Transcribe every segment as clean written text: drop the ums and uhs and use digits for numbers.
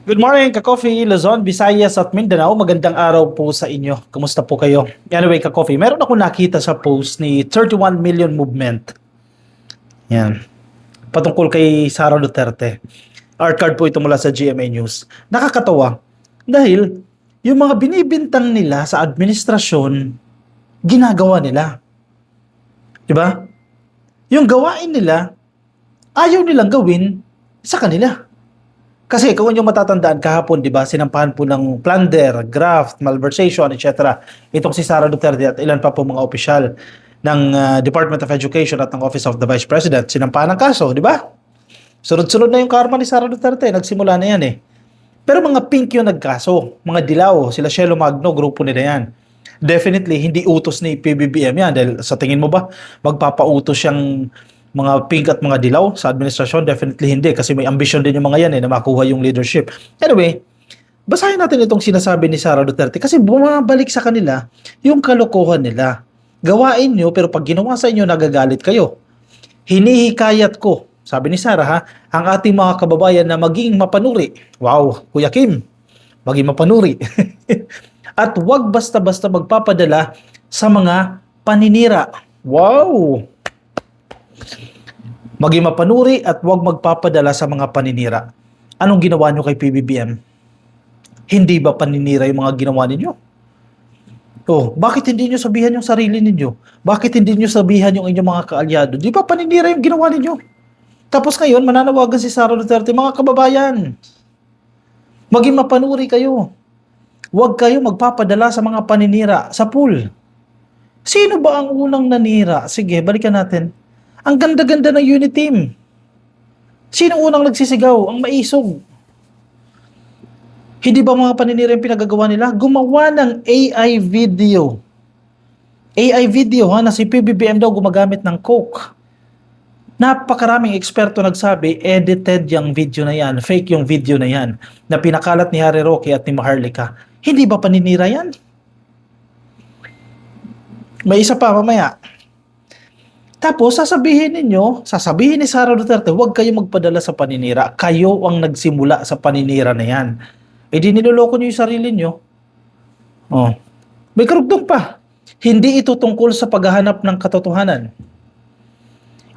Good morning, Ka-Coffee, Luzon, Visayas at Mindanao. Magandang araw po sa inyo. Kumusta po kayo? Anyway, Ka-Coffee, meron ako nakita sa post ni 31 Million Movement. Yan. Patungkol kay Sara Duterte. Art card po ito mula sa GMA News. Nakakatawa dahil yung mga binibintang nila sa administrasyon, ginagawa nila. Diba? Yung gawain nila, ayaw nilang gawin sa kanila. Kasi kung yung matatandaan kahapon, di ba, sinampahan po ng plunder, graft, malversation, etc. Itong si Sara Duterte at ilan pa po mga opisyal ng Department of Education at ng Office of the Vice President. Sinampahan ng kaso, di ba? Sunod-sunod na yung karma ni Sara Duterte. Nagsimula na yan eh. Pero mga pink yung nagkaso. Mga dilaw, sila Shelo Magno, grupo nila yan. Definitely, hindi utos ni PBBM yan. Dahil sa tingin mo ba, magpapautos siyang mga pink at mga dilaw sa administrasyon? Definitely hindi. Kasi may ambisyon din yung mga yan na makuha yung leadership. Anyway, basahin natin itong sinasabi ni Sara Duterte. Kasi bumabalik sa kanila yung kalokohan nila. Gawain nyo, pero pag ginawa sa inyo, nagagalit kayo. Hinihikayat ko, sabi ni Sara ha, ang ating mga kababayan na maging mapanuri. Wow, Kuya Kim, maging mapanuri. At huwag basta-basta magpapadala sa mga paninira. Wow! Maging mapanuri at huwag magpapadala sa mga paninira. Anong ginawa nyo kay PBBM? Hindi ba paninira yung mga ginawa ninyo? Oh, bakit hindi nyo sabihan yung sarili ninyo? Bakit hindi nyo sabihan yung inyong mga kaalyado? Di ba paninira yung ginawa ninyo? Tapos ngayon, mananawagan si Sara Duterte, mga kababayan, maging mapanuri kayo. Huwag kayo magpapadala sa mga paninira sa pool. Sino ba ang unang nanira? Sige, balikan natin. Ang ganda-ganda ng unit team. Sino unang nagsisigaw? Ang maisog. Hindi ba mga paninira yung pinagagawa nila? Gumawa ng AI video. AI video ha, na si PBBM daw gumagamit ng coke. Napakaraming eksperto nagsabi, edited yung video na yan, fake yung video na yan, na pinakalat ni Harry Roque at ni Maharlika. Hindi ba paninira yan? May isa pa mamaya. Tapos sasabihin ni Sara Duterte, huwag kayo magpadala sa paninira. Kayo ang nagsimula sa paninira na yan. Eh di niloloko nyo yung sarili nyo. Oh. May karugtong pa. Hindi ito tungkol sa paghahanap ng katotohanan.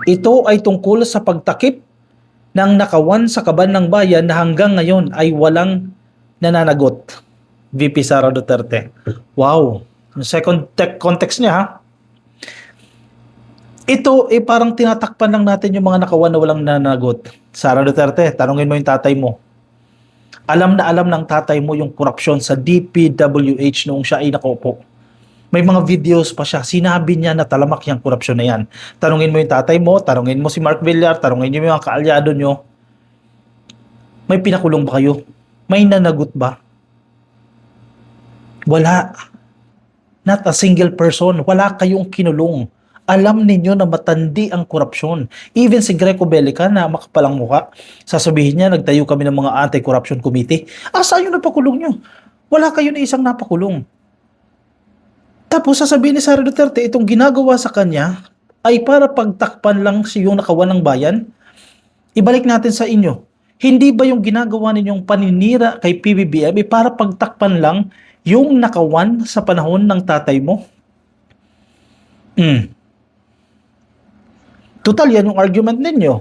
Ito ay tungkol sa pagtakip ng nakawan sa kaban ng bayan na hanggang ngayon ay walang nananagot. VP Sara Duterte. Wow. Yung second context niya ha. Ito parang tinatakpan lang natin yung mga nakawan na walang nananagot. Sara Duterte, tanungin mo yung tatay mo. Alam na alam ng tatay mo yung korupsyon sa DPWH noong siya ay nakaupo. May mga videos pa siya. Sinabi niya na talamak yung korupsyon na yan. Tanungin mo yung tatay mo, tanungin mo si Mark Villar, tanungin niyo yung mga kaalyado nyo. May pinakulong ba kayo? May nanagot ba? Wala. Not a single person. Wala kayong kinulong. Alam ninyo na matandi ang korupsyon. Even si Greco Bellica na makapalang mukha, sasabihin niya, nagtayo kami ng mga anti-corruption committee. Saan yung napakulong nyo? Wala kayo na isang napakulong. Tapos sasabihin ni Sara Duterte, itong ginagawa sa kanya ay para pagtakpan lang yung nakawan ng bayan. Ibalik natin sa inyo. Hindi ba yung ginagawa ninyong paninira kay PBBM ay para pagtakpan lang yung nakawan sa panahon ng tatay mo? Total, yan yung argument ninyo.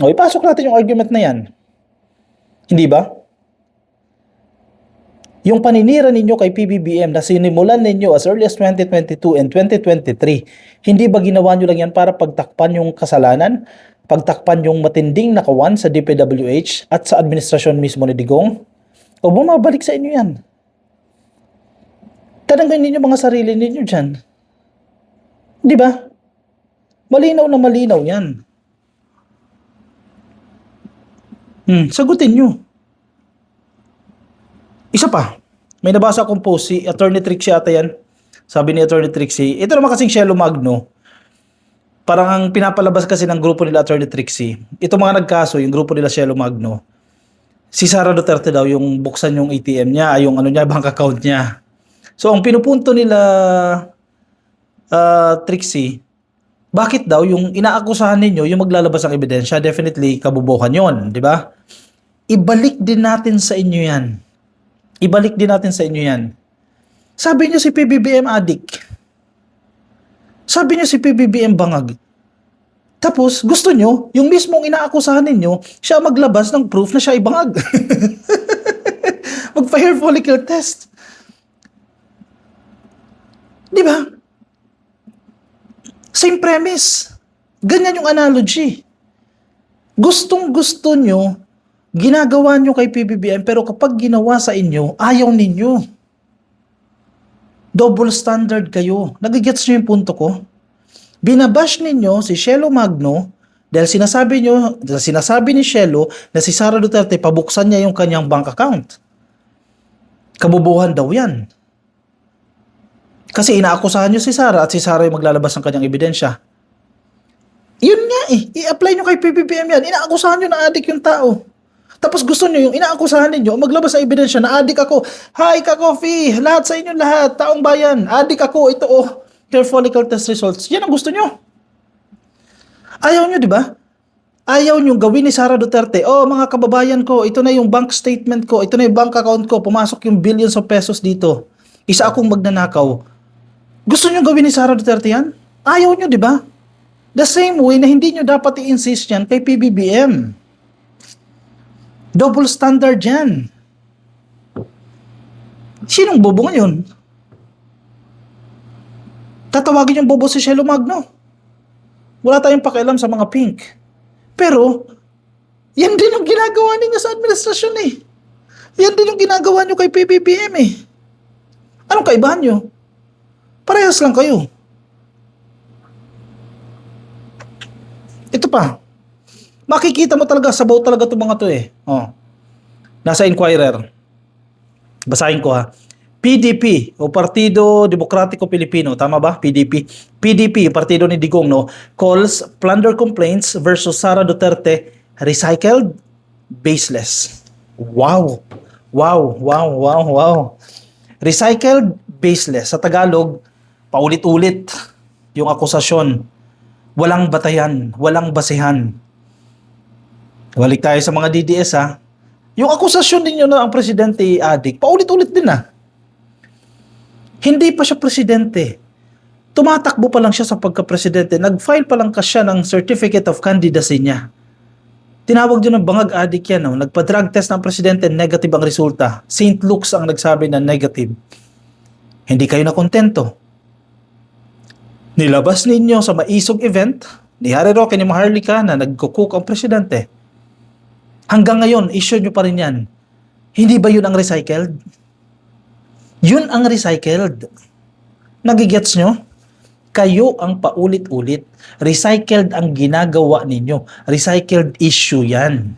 O, ipasok natin yung argument na yan. Hindi ba? Yung paninira ninyo kay PBBM na sinimulan ninyo as early as 2022 and 2023, hindi ba ginawa nyo lang yan para pagtakpan yung kasalanan? Pagtakpan yung matinding nakawan sa DPWH at sa administrasyon mismo ni Digong? O bumabalik sa inyo yan? Tanangin ninyo mga sarili ninyo dyan. Di ba? Malinaw na malinaw yan. Sagutin nyo. Isa pa, may nabasa akong post, si Attorney Trixie ata yan. Sabi ni Attorney Trixie, ito naman kasing Shelo Magno, parang ang pinapalabas kasi ng grupo nila Attorney Trixie, ito mga nagkaso, yung grupo nila Shelo Magno, si Sara Duterte daw yung buksan yung ATM niya, yung ano niya, bank account niya. So ang pinupunto nila Trixie, bakit daw yung inaakusahan ninyo yung maglalabas ng ebidensya, definitely kabubuhan yon, di ba? ibalik din natin sa inyo yan. Ibalik din natin sa inyo yan. Sabi niyo si PBBM addict. Sabi niyo si PBBM bangag. Tapos, gusto nyo, yung mismong inaakusahan ninyo, siya maglabas ng proof na siya ay bangag. Magpa-hair follicle test. Di ba? Same premise. Ganyan yung analogy. Gustong-gusto nyo, ginagawa nyo kay PBBM, pero kapag ginawa sa inyo, ayaw ninyo. Double standard kayo. Nagigets nyo yung punto ko? Binabash ninyo si Shelo Magno dahil sinasabi ni Shelo na si Sara Duterte pabuksan niya yung kanyang bank account. Kabubuhan daw yan. Kasi inaakusahan nyo si Sara at si Sara yung maglalabas ng kanyang ebidensya. Yun nga i-apply nyo kay PBBM yan. Inaakusahan nyo na adik yung tao. Tapos gusto nyo yung inaakusahan ninyo maglabas sa ebidensya na adik ako. Hi ka-coffee! Lahat sa inyo lahat, taong bayan, adik ako, ito hair follicle test results. Yan ang gusto nyo. Ayaw nyo, di ba? Ayaw nyo gawin ni Sara Duterte, mga kababayan ko, ito na yung bank statement ko, ito na yung bank account ko, pumasok yung billions of pesos dito. Isa akong magnanakaw. Gusto nyo gawin ni Sara Duterte yan? Ayaw nyo, di ba? The same way na hindi nyo dapat i-insist yan kay PBBM. Double standard yan. Sinong bobo ngayon? Tatawagin yung bobo si Shelo Magno. Wala tayong pakialam sa mga pink. Pero, yan din yung ginagawa ninyo sa administrasyon Yan din yung ginagawa nyo kay PBBM Anong kaibahan nyo? Parehas lang kayo. Ito pa. Makikita mo talaga, sabaw talaga itong mga to Nasa Inquirer. Basahin ko PDP o Partido Demokratiko Pilipino, tama ba? PDP, partido ni Digong, calls plunder complaints versus Sara Duterte recycled, baseless. Wow. Recycled, baseless. Sa Tagalog, paulit-ulit yung akusasyon. Walang batayan, walang basehan. Balik tayo sa mga DDS Yung akusasyon ninyo na ang presidente adik, paulit-ulit din Hindi pa siya presidente. Tumatakbo pa lang siya sa pagka-presidente. Nag-file pa lang siya ng certificate of candidacy niya. Tinawag din ng bangag adik yan. Nagpa-drug test ng presidente, negative ang resulta. St. Luke's ang nagsabi na negative. Hindi kayo nakontento. Nilabas ninyo sa maisog event ni Harry Roque ni Maharlika na nagkukuk ang presidente. Hanggang ngayon, issue nyo pa rin yan. Hindi ba yun ang recycled? Yun ang recycled. Nagigets nyo? Kayo ang paulit-ulit. Recycled ang ginagawa ninyo. Recycled issue yan.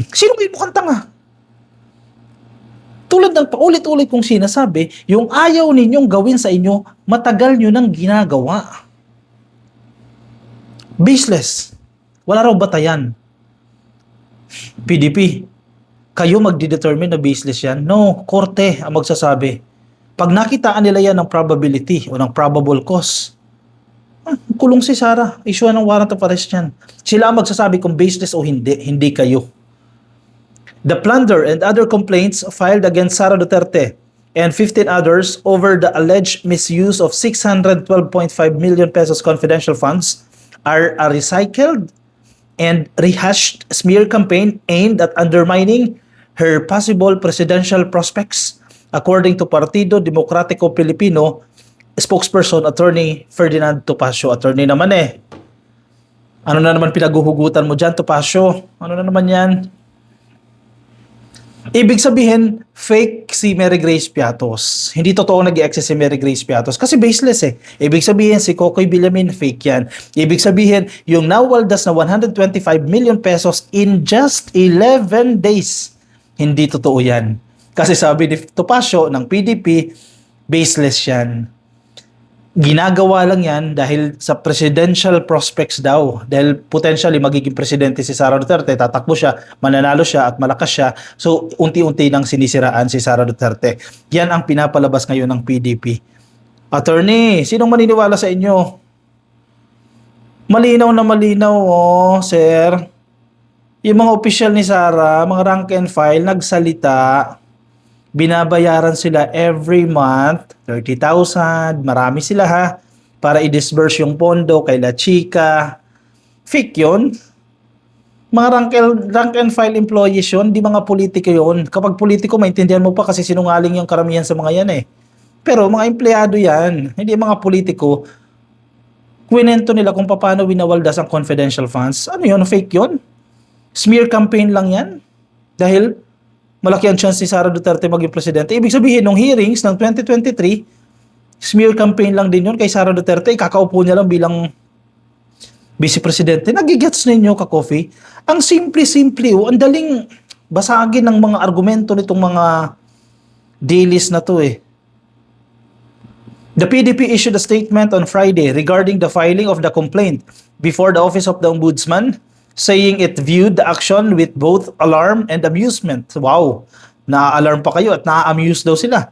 Sino kayo mukhang tanga? Tulad ng paulit-ulit kong sinasabi, yung ayaw ninyong gawin sa inyo, matagal nyo nang ginagawa. Baseless. Wala raw batayan. PDP, kayo magdidetermine na baseless yan? No, korte ang magsasabi. Pag nakitaan nila yan ng probability o ng probable cause, kulong si Sara, issue ng warrant of arrest yan. Sila ang magsasabi kung baseless o hindi, hindi kayo. The plunder and other complaints filed against Sara Duterte and 15 others over the alleged misuse of 612.5 million pesos confidential funds are a recycled and rehashed smear campaign aimed at undermining her possible presidential prospects, according to Partido Demokratiko Pilipino spokesperson Attorney Ferdinand Topacio. Attorney naman Ano na naman pinaguhugutan mo dyan, Topacio? Ano na naman yan? Ibig sabihin, fake si Mary Grace Piatos. Hindi totoo nag-i-access si Mary Grace Piatos kasi baseless Ibig sabihin, si Kokoy Villamin, fake yan. Ibig sabihin, yung nawaldas na 125 million pesos in just 11 days. Hindi totoo yan. Kasi sabi ni Topacio ng PDP, baseless yan. Ginagawa lang yan dahil sa presidential prospects daw. Dahil potentially magiging presidente si Sara Duterte, tatakbo siya, mananalo siya at malakas siya. So, unti-unti nang sinisiraan si Sara Duterte. Yan ang pinapalabas ngayon ng PDP. Attorney, sinong maniniwala sa inyo? Malinaw na malinaw, sir. Yung mga opisyal ni Sara, mga rank and file, nagsalita, binabayaran sila every month, 30,000, marami sila ha, para i-disburse yung pondo kay La Chica. Fake yun. Mga rank and file employees yun, di mga politiko yun. Kapag politiko, maintindihan mo pa kasi sinungaling yung karamihan sa mga yan eh. Pero mga empleyado yan, hindi mga politiko. Kwento nila kung paano winawaldas ang confidential funds. Ano yun? Fake yun? Smear campaign lang yan? Dahil malaki ang chance ni Sara Duterte maging presidente. Ibig sabihin, nung hearings ng 2023, smear campaign lang din yun kay Sara Duterte. Kakaupo niya lang bilang vice presidente. Nagigets ninyo, ka-coffee? Ang simple-simple, ang daling basagin ng mga argumento nitong mga dailies na to eh. The PDP issued a statement on Friday regarding the filing of the complaint before the Office of the Ombudsman, saying it viewed the action with both alarm and amusement. Wow! Na-alarm pa kayo at na-amuse daw sila.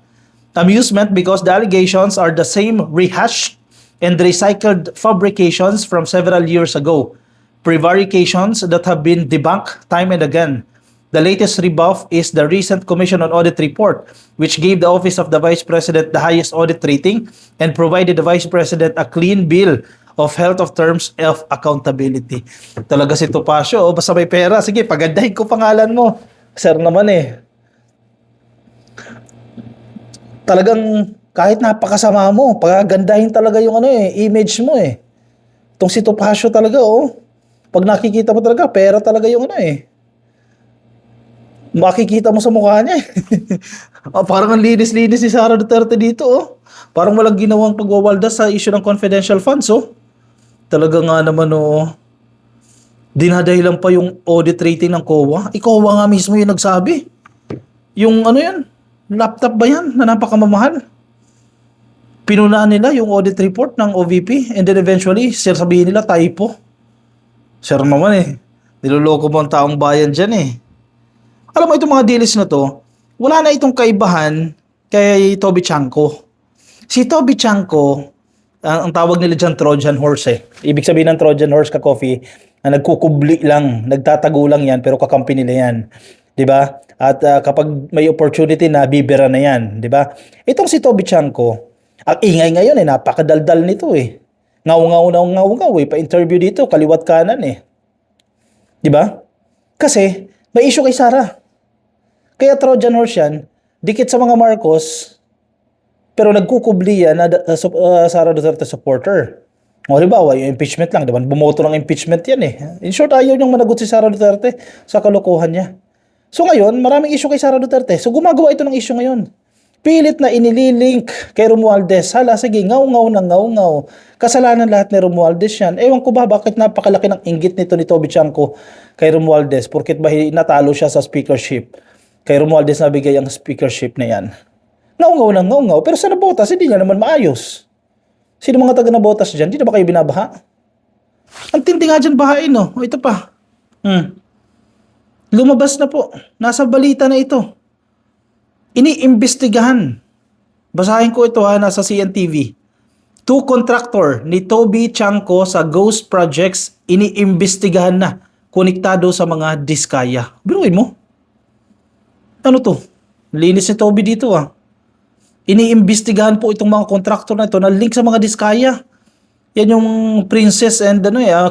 Amusement because the allegations are the same rehashed and recycled fabrications from several years ago. Prevarications that have been debunked time and again. The latest rebuff is the recent Commission on Audit report, which gave the Office of the Vice President the highest audit rating and provided the Vice President a clean bill of health of terms of accountability. Talaga si Topacio, basta may pera, sige, pagandahin ko pangalan mo. Sir naman eh. Talagang kahit napakasama mo, pagandahin talaga yung image mo eh. Itong si Topacio talaga pag nakikita mo talaga, pera talaga yung makikita mo sa mukha niya. Parang ang linis-linis si Sara Duterte dito Parang walang ginawang pagwawaldas sa issue ng confidential funds Talaga nga naman dinadahilan pa yung audit rating ng COA. COA nga mismo yung nagsabi. Yung yan? Laptop ba yan na napakamamahal? Pinunaan nila yung audit report ng OVP and then eventually sabihin nila typo. Sir naman niloloko mo ang taong bayan dyan Alam mo itong mga deals na to, wala na itong kaibahan kay Toby Chanko. Si Toby Chanko, ang tawag nila dyan Trojan horse Ibig sabihin ng Trojan horse ka-coffee, na nagkukubli lang, nagtatago lang yan, pero kakampi nila yan. 'Di ba? At kapag may opportunity na, bibira na yan. 'Di ba? Itong si Toby Chanko, ang ingay ngayon napakadaldal nito Ngaw-ngaw pa-interview dito, kaliwat kanan 'Di ba? Kasi, may issue kay Sara. Kaya Trojan horse yan, dikit sa mga Marcos, pero nagkukubli yan na Sara Duterte supporter. Halimbawa, yung impeachment lang, diba? Bumoto ng impeachment yan In short, ayaw niyang managot si Sara Duterte sa kalokohan niya. So ngayon, maraming issue kay Sara Duterte. So gumagawa ito ng issue ngayon. Pilit na inililink kay Romualdez. Hala, sige, ngaw-ngaw na ngaw-ngaw. Kasalanan lahat ni Romualdez yan. Ewan ko ba, bakit napakalaki ng inggit nito ni Toby Chanko kay Romualdez? Porkit ba natalo siya sa speakership? Kay Romualdez nabigay ang speakership na yan. Ngaw-ngaw na ngaw-ngaw. Pero sa nabotas, hindi niya naman maayos. Sino mga taga nabotas dyan? Hindi na ba kayo binabaha? Ang tindi nga dyan bahain, ito pa. Lumabas na po. Nasa balita na ito. Iniimbestigahan. Basahin ko ito nasa CNTV. 2 contractor ni Toby Chanko sa Ghost Projects iniimbestigahan na konektado sa mga diskaya. Biruin mo. Ano to? Linis ni Toby dito Iniimbestigahan po itong mga contractor na ito na link sa mga diskaya. Yan yung princess and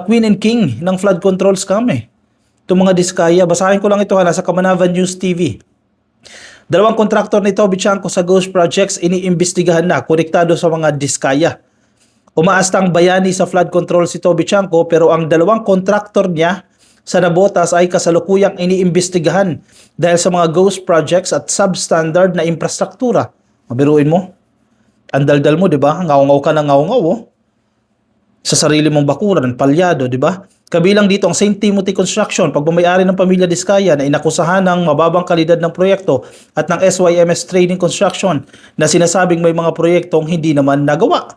queen and king ng flood control scam Itong mga diskaya. Basahin ko lang ito nasa Kamanavan News TV. 2 kontraktor ni Toby Chanko sa Ghost Projects iniimbestigahan na konektado sa mga diskaya. Umaastang bayani sa flood control si Toby Chanko pero ang 2 kontraktor niya sa nabotas ay kasalukuyang iniimbestigahan dahil sa mga ghost projects at substandard na infrastruktura. Mabiruin mo. Ang daldal mo, di ba? Ngaw-ngaw ka na ngaw-ngaw sa sarili mong bakuran, palyado, di ba? Kabilang dito ang St. Timothy Construction, pagmamayari ng pamilya Diskaya na inakusahan ng mababang kalidad ng proyekto at ng SYMS Trading Construction na sinasabing may mga proyektong hindi naman nagawa.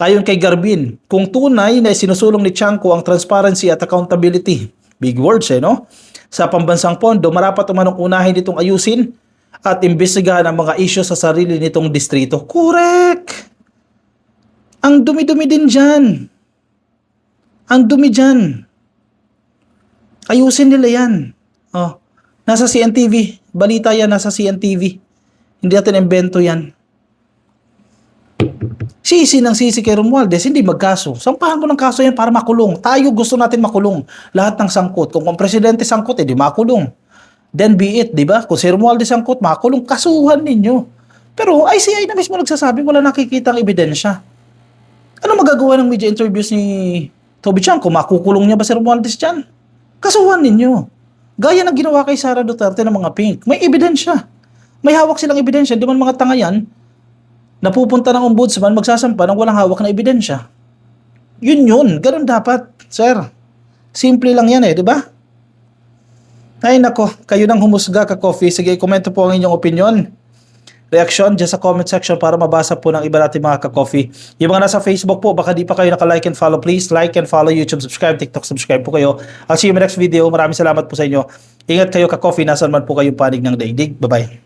Ayon kay Garbin, kung tunay na sinusulong ni Chanko ang transparency at accountability, big words sa pambansang pondo, marapat umanong unahin itong ayusin at imbestigahan ang mga isyu sa sarili nitong distrito. Correct! Ang dumi-dumi din dyan. Ang dumi dyan. Ayusin nila yan. Oh, nasa CNTV. Balita yan, nasa CNTV. Hindi natin invento yan. Sisi ng sisi kay Romualdez, hindi magkaso. Sampahan mo ng kaso yan para makulong. Tayo gusto natin makulong. Lahat ng sangkot. Kung ang presidente sangkot, di makulong. Then be it, di ba? Kung si Romualdez sangkot, makulong. Kasuhan ninyo. Pero ICI na mismo nagsasabi, wala nakikitang ebidensya. Ano magagawa ng media interviews ni Toby Chan? Kung makukulong niya ba si Romualdez dyan? Kasuhan ninyo. Gaya ng ginawa kay Sara Duterte ng mga pink. May ebidensya. May hawak silang ebidensya. Di man mga tanga yan, napupunta ng ombudsman, magsasampa ng walang hawak na ebidensya. Yun. Ganun dapat, sir. Simple lang yan di ba? Ay nako, kayo nang humusga ka coffee. Sige, komento po ang inyong opinion. Reaction dyan sa comment section para mabasa po ng iba natin mga ka-coffee. Yung mga nasa Facebook po, baka di pa kayo naka-like and follow, please like and follow YouTube, subscribe, TikTok, subscribe po kayo. I'll see you in my next video. Maraming salamat po sa inyo. Ingat kayo ka-coffee, nasan man po kayong panig ng daigdig. Bye-bye.